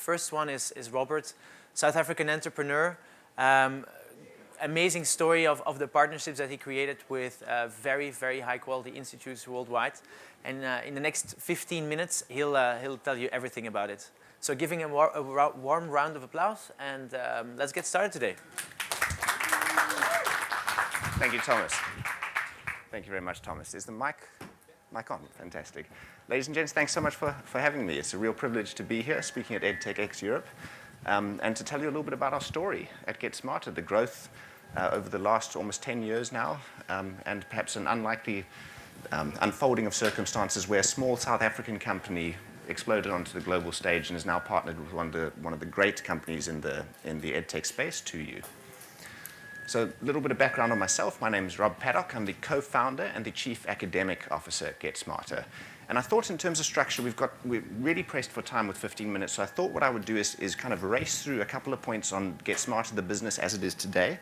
First one is Robert, South African entrepreneur. Amazing story of the partnerships that he created with very, very high quality institutes worldwide. And in the next 15 minutes, he'll tell you everything about it. So giving him a warm round of applause, and let's get started today. Thank you, Thomas. Thank you very much, Thomas. Is the mic on? Fantastic. Ladies and gents, thanks so much for having me. It's a real privilege to be here speaking at EdTechxEurope and to tell you a little bit about our story at GetSmarter, the growth over the last almost 10 years now, and perhaps an unlikely unfolding of circumstances where a small South African company exploded onto the global stage and is now partnered with one of the great companies in the EdTech space, 2U. So a little bit of background on myself. My name is Rob Paddock. I'm the co-founder and the chief academic officer at GetSmarter. And I thought in terms of structure, we're really pressed for time with 15 minutes. So I thought what I would do is kind of race through a couple of points on GetSmarter, the business as it is today,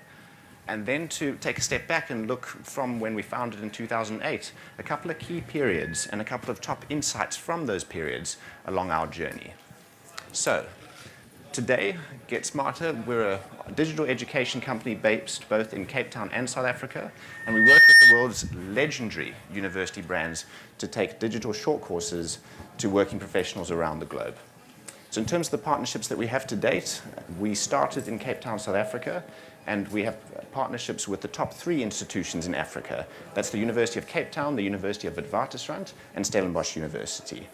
and then to take a step back and look from when we founded in 2008, a couple of key periods and a couple of top insights from those periods along our journey. So today, GetSmarter, we're a digital education company based both in Cape Town and South Africa, and we work with the world's legendary university brands to take digital short courses to working professionals around the globe. So in terms of the partnerships that we have to date, we started in Cape Town, South Africa, and we have partnerships with the top 3 institutions in Africa. That's the University of Cape Town, the University of Witwatersrand, and Stellenbosch University.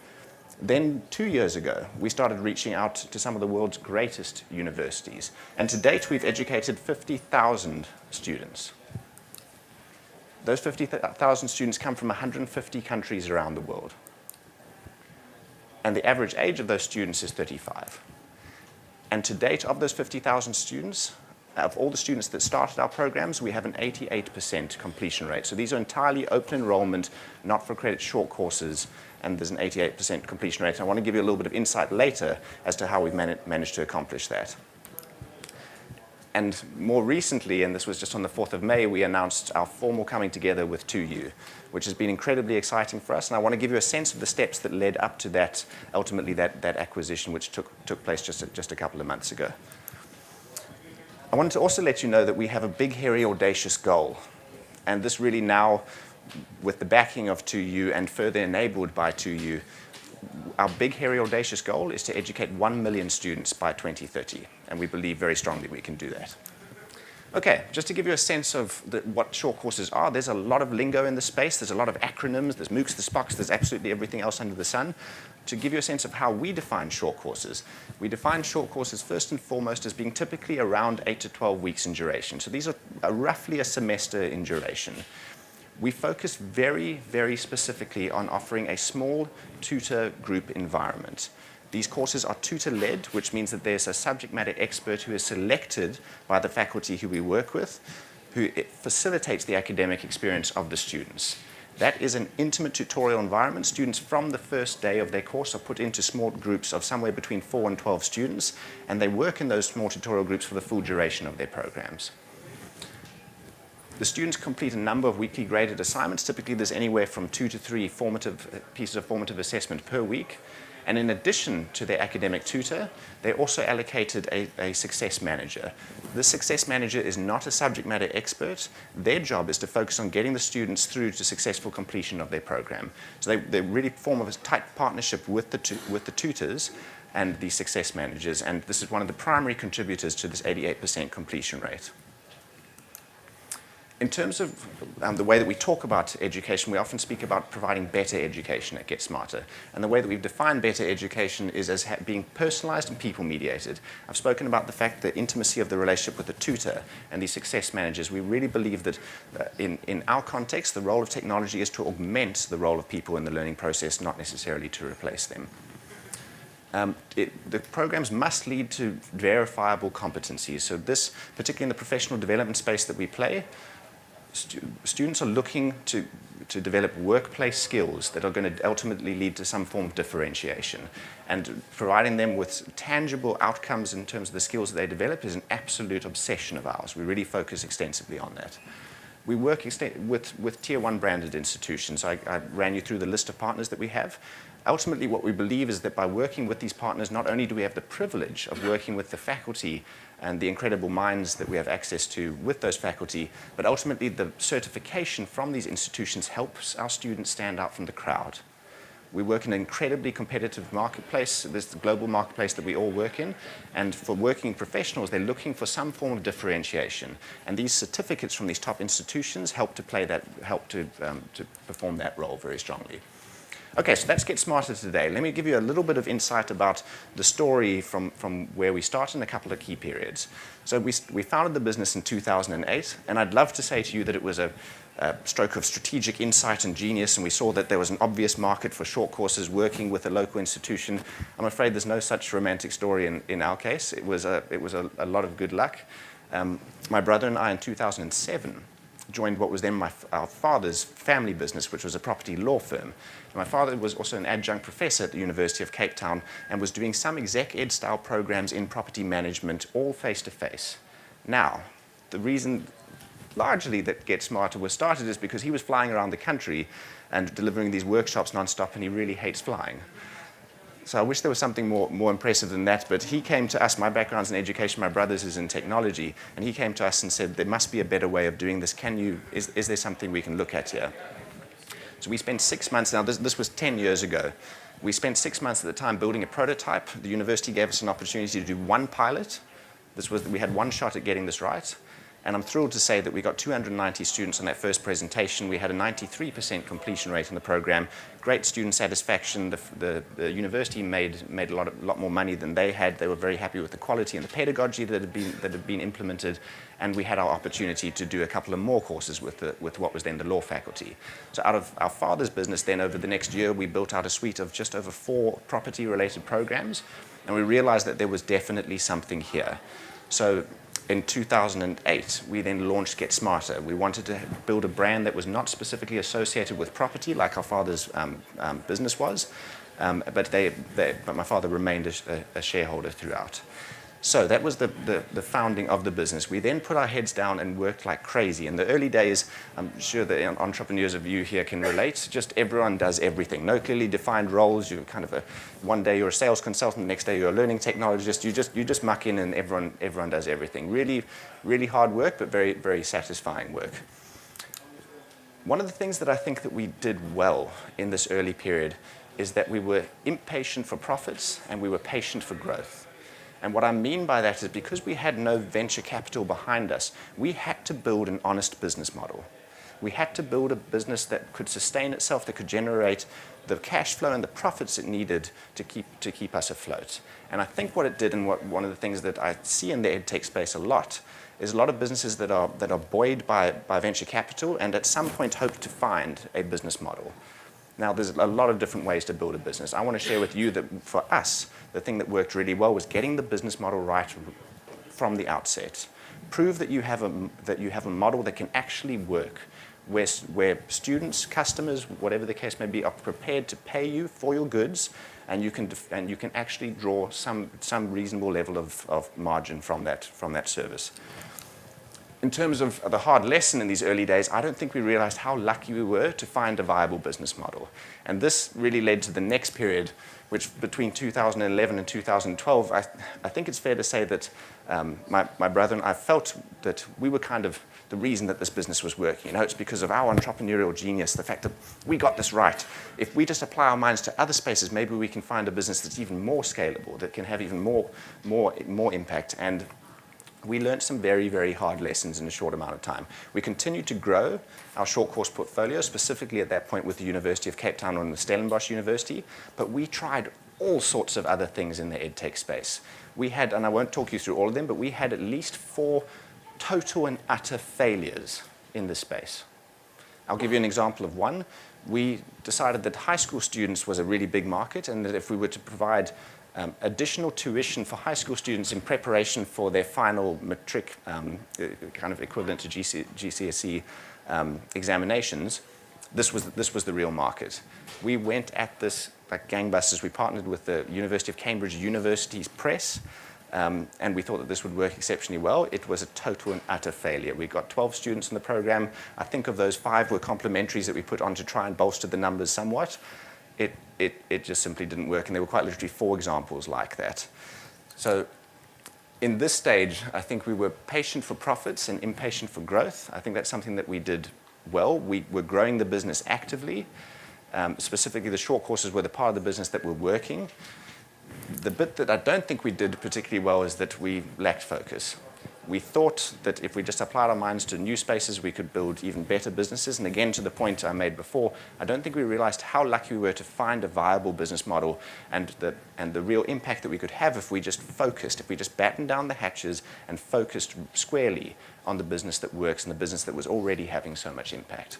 Then 2 years ago, we started reaching out to some of the world's greatest universities. And to date, we've educated 50,000 students. Those 50,000 students come from 150 countries around the world. And the average age of those students is 35. And to date, of those 50,000 students, of all the students that started our programs, we have an 88% completion rate. So these are entirely open enrollment, not for credit short courses, and there's an 88% completion rate. And I want to give you a little bit of insight later as to how we've managed to accomplish that. And more recently, and this was just on the 4th of May, we announced our formal coming together with 2U, which has been incredibly exciting for us. And I want to give you a sense of the steps that led up to that, ultimately that acquisition, which took place just a couple of months ago. I wanted to also let you know that we have a big, hairy, audacious goal. And this really now, with the backing of 2U and further enabled by 2U, our big, hairy, audacious goal is to educate 1 million students by 2030. And we believe very strongly we can do that. Okay, just to give you a sense of what short courses are, there's a lot of lingo in the space. There's a lot of acronyms. There's MOOCs, there's SPOCs, there's absolutely everything else under the sun. To give you a sense of how we define short courses, we define short courses first and foremost as being typically around 8 to 12 weeks in duration. So these are roughly a semester in duration. We focus very, very specifically on offering a small tutor group environment. These courses are tutor-led, which means that there's a subject matter expert who is selected by the faculty who we work with, who facilitates the academic experience of the students. That is an intimate tutorial environment. Students from the first day of their course are put into small groups of somewhere between 4 and 12 students, and they work in those small tutorial groups for the full duration of their programs. The students complete a number of weekly graded assignments. Typically, there's anywhere from 2 to 3 pieces of formative assessment per week. And in addition to their academic tutor, they're also allocated a success manager. This success manager is not a subject matter expert. Their job is to focus on getting the students through to successful completion of their program. So they really form a tight partnership with the tutors and the success managers. And this is one of the primary contributors to this 88% completion rate. In terms of the way that we talk about education, we often speak about providing better education at GetSmarter. And the way that we've defined better education is as being personalized and people-mediated. I've spoken about the fact that intimacy of the relationship with the tutor and the success managers. We really believe that in our context, the role of technology is to augment the role of people in the learning process, not necessarily to replace them. The programs must lead to verifiable competencies. So this, particularly in the professional development space that we play, students are looking to develop workplace skills that are going to ultimately lead to some form of differentiation. And providing them with tangible outcomes in terms of the skills that they develop is an absolute obsession of ours. We really focus extensively on that. We work with Tier 1 branded institutions. I ran you through the list of partners that we have. ultimately what we believe is that by working with these partners, not only do we have the privilege of working with the faculty and the incredible minds that we have access to with those faculty, but ultimately the certification from these institutions helps our students stand out from the crowd. We work in an incredibly competitive marketplace, this global marketplace that we all work in, and for working professionals, they're looking for some form of differentiation. And these certificates from these top institutions help to perform that role very strongly. Okay, so that's GetSmarter today. Let me give you a little bit of insight about the story from where we started in a couple of key periods. So we founded the business in 2008, and I'd love to say to you that it was a stroke of strategic insight and genius, and we saw that there was an obvious market for short courses working with a local institution. I'm afraid there's no such romantic story in our case. It was a lot of good luck. My brother and I in 2007 joined what was then our father's family business, which was a property law firm. My father was also an adjunct professor at the University of Cape Town and was doing some exec ed style programs in property management, all face-to-face. Now, the reason largely that GetSmarter was started is because he was flying around the country and delivering these workshops nonstop, and he really hates flying. So I wish there was something more impressive than that, but he came to us. My background's in education, my brother's is in technology, and he came to us and said, there must be a better way of doing this. Is there something we can look at here? So we spent 6 months, now this was 10 years ago. We spent 6 months at the time building a prototype. The university gave us an opportunity to do one pilot. We had one shot at getting this right. And I'm thrilled to say that we got 290 students on that first presentation. We had a 93% completion rate in the program, great student satisfaction. The university made a lot more money than they had. They were very happy with the quality and the pedagogy that had been implemented. And we had our opportunity to do a couple of more courses with what was then the law faculty. So out of our father's business then, over the next year, we built out a suite of just over 4 property-related programs. And we realized that there was definitely something here. So in 2008, we then launched GetSmarter. We wanted to build a brand that was not specifically associated with property like our father's business was, but my father remained a shareholder throughout. So that was the founding of the business. We then put our heads down and worked like crazy. In the early days, I'm sure the entrepreneurs of you here can relate, just everyone does everything. No clearly defined roles. You're kind of one day you're a sales consultant, the next day you're a learning technologist. You just muck in and everyone does everything. Really, really hard work, but very, very satisfying work. One of the things that I think that we did well in this early period is that we were impatient for profits and we were patient for growth. And what I mean by that is because we had no venture capital behind us, we had to build an honest business model. We had to build a business that could sustain itself, that could generate the cash flow and the profits it needed to keep us afloat. And I think what it did, and one of the things that I see in the EdTech space a lot, is a lot of businesses that are buoyed by venture capital and at some point hope to find a business model. Now, there's a lot of different ways to build a business. I want to share with you that for us, the thing that worked really well was getting the business model right from the outset. Prove that you have a model that can actually work, where students, customers, whatever the case may be, are prepared to pay you for your goods, and you can actually draw some reasonable level of margin from that service. In terms of the hard lesson in these early days, I don't think we realized how lucky we were to find a viable business model. And this really led to the next period, which between 2011 and 2012, I think it's fair to say that my brother and I felt that we were kind of the reason that this business was working. It's because of our entrepreneurial genius, the fact that we got this right. If we just apply our minds to other spaces, maybe we can find a business that's even more scalable, that can have even more impact. And we learned some very, very hard lessons in a short amount of time. We continued to grow our short course portfolio, specifically at that point with the University of Cape Town and the Stellenbosch University, but we tried all sorts of other things in the EdTech space. We had, and I won't talk you through all of them, but we had at least 4 total and utter failures in this space. I'll give you an example of one. We decided that high school students was a really big market, and that if we were to provide additional tuition for high school students in preparation for their final matric, kind of equivalent to GCSE examinations, this was the real market. We went at this like gangbusters. We partnered with the University of Cambridge University's Press, and we thought that this would work exceptionally well. It was a total and utter failure. We got 12 students in the program. I think of those 5 were complementaries that we put on to try and bolster the numbers somewhat. it just simply didn't work. And there were quite literally 4 examples like that. So in this stage, I think we were patient for profits and impatient for growth. I think that's something that we did well. We were growing the business actively. Specifically, the short courses were the part of the business that were working. The bit that I don't think we did particularly well is that we lacked focus. We thought that if we just applied our minds to new spaces, we could build even better businesses. And again, to the point I made before, I don't think we realized how lucky we were to find a viable business model and the real impact that we could have if we just focused, if we just battened down the hatches and focused squarely on the business that works and the business that was already having so much impact.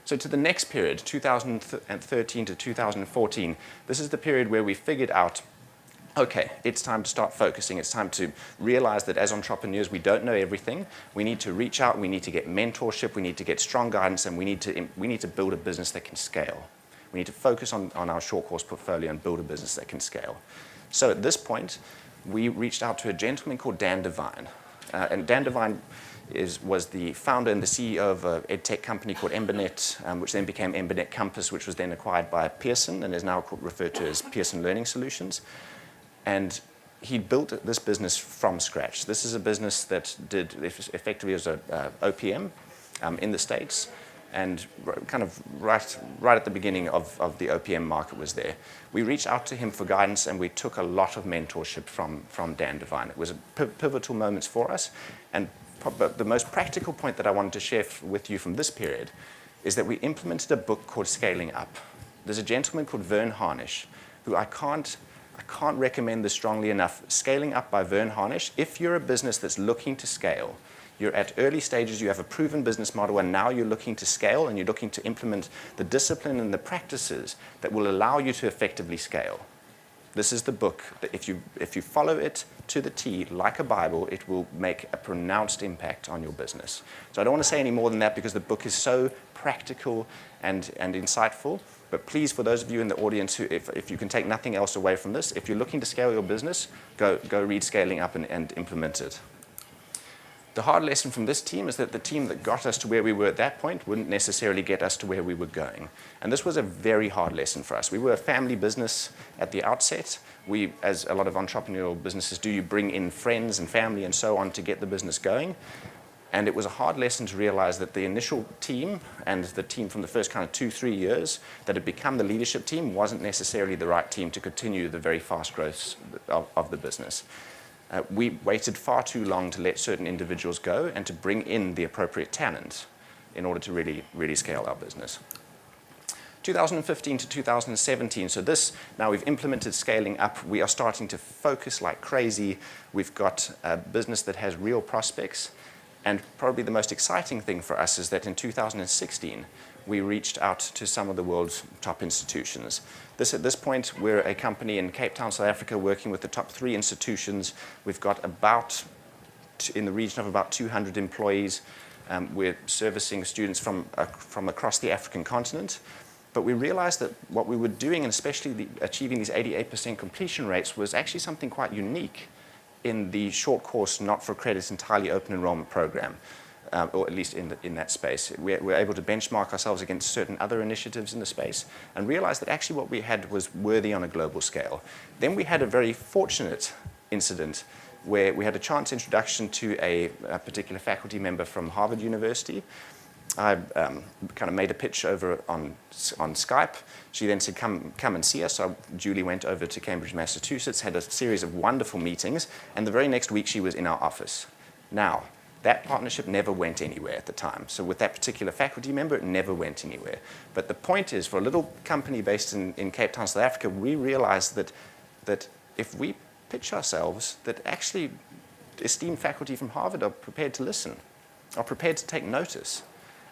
So to the next period, 2013 to 2014, this is the period where we figured out, okay, it's time to start focusing. It's time to realize that as entrepreneurs, we don't know everything. We need to reach out. We need to get mentorship. We need to get strong guidance. And we need to build a business that can scale. We need to focus on our short course portfolio and build a business that can scale. So at this point, we reached out to a gentleman called Dan Devine. And Dan Devine was the founder and the CEO of an EdTech company called Embernet, which then became Embernet Campus, which was then acquired by Pearson and is now referred to as Pearson Learning Solutions. And he built this business from scratch. This is a business that did effectively as a OPM in the States, and kind of right at the beginning of the OPM market was there. We reached out to him for guidance, and we took a lot of mentorship from Dan Devine. It was a pivotal moments for us. And the most practical point that I wanted to share with you from this period is that we implemented a book called Scaling Up. There's a gentleman called Vern Harnish, who I can't recommend this strongly enough. Scaling Up by Vern Harnish. If you're a business that's looking to scale, you're at early stages, you have a proven business model, and now you're looking to scale and you're looking to implement the discipline and the practices that will allow you to effectively scale. This is the book that if you follow it to the T like a Bible, it will make a pronounced impact on your business. So I don't want to say any more than that because the book is so practical and insightful. But please, for those of you in the audience, who, if you can take nothing else away from this, if you're looking to scale your business, go read Scaling Up and implement it. The hard lesson from this team is that the team that got us to where we were at that point wouldn't necessarily get us to where we were going. And this was a very hard lesson for us. We were a family business at the outset. We, as a lot of entrepreneurial businesses do, you bring in friends and family and so on to get the business going. And it was a hard lesson to realize that the initial team and the team from the first kind of 2-3 years that had become the leadership team wasn't necessarily the right team to continue the very fast growth of the business. We waited far too long to let certain individuals go and to bring in the appropriate talent in order to really scale our business. 2015 to 2017, so now we've implemented Scaling Up. We are starting to focus like crazy. We've got a business that has real prospects. And probably the most exciting thing for us is that in 2016, we reached out to some of the world's top institutions. At this point, we're a company in Cape Town, South Africa, working with the top 3 institutions. We've got in the region of about 200 employees. We're servicing students from across the African continent. But we realized that what we were doing, and especially achieving these 88% completion rates, was actually something quite unique in the short course, not-for-credit, entirely open enrollment program, or at least in that space. We're able to benchmark ourselves against certain other initiatives in the space and realize that actually what we had was worthy on a global scale. Then we had a very fortunate incident where we had a chance introduction to a particular faculty member from Harvard University. I kind of made a pitch over on Skype. She then said, come and see us. So Julie went over to Cambridge, Massachusetts, had a series of wonderful meetings, and the very next week she was in our office. Now, that partnership never went anywhere at the time. So with that particular faculty member, it never went anywhere. But the point is, for a little company based in Cape Town, South Africa, we realized that if we pitch ourselves, that actually esteemed faculty from Harvard are prepared to listen, are prepared to take notice.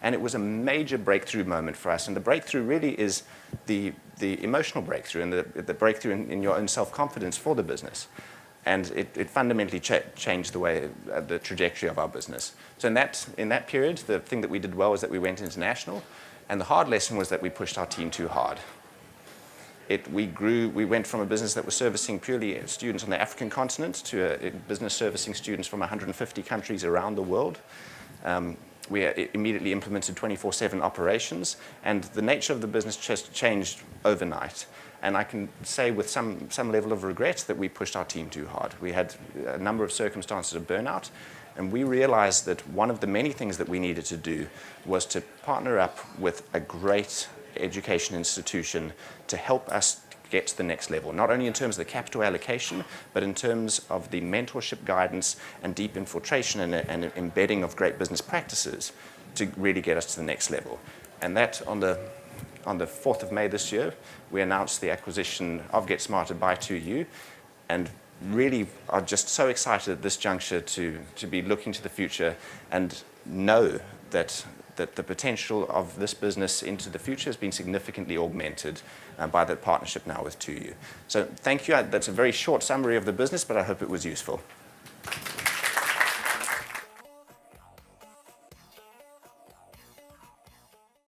And it was a major breakthrough moment for us. And the breakthrough really is the emotional breakthrough and the breakthrough in your own self-confidence for the business. And it fundamentally changed the trajectory of our business. So in that period, the thing that we did well was that we went international. And the hard lesson was that we pushed our team too hard. We went from a business that was servicing purely students on the African continent to a business servicing students from 150 countries around the world. we immediately implemented 24/7 operations, and the nature of the business just changed overnight. And I can say with some level of regret that we pushed our team too hard. We had a number of circumstances of burnout, and we realized that one of the many things that we needed to do was to partner up with a great education institution to help us get to the next level, not only in terms of the capital allocation, but in terms of the mentorship, guidance, and deep infiltration and embedding of great business practices to really get us to the next level. And that on the 4th of May this year, we announced the acquisition of GetSmarter by 2U, and really are just so excited at this juncture to be looking to the future and know that the potential of this business into the future has been significantly augmented by the partnership now with 2U. So thank you. That's a very short summary of the business, but I hope it was useful.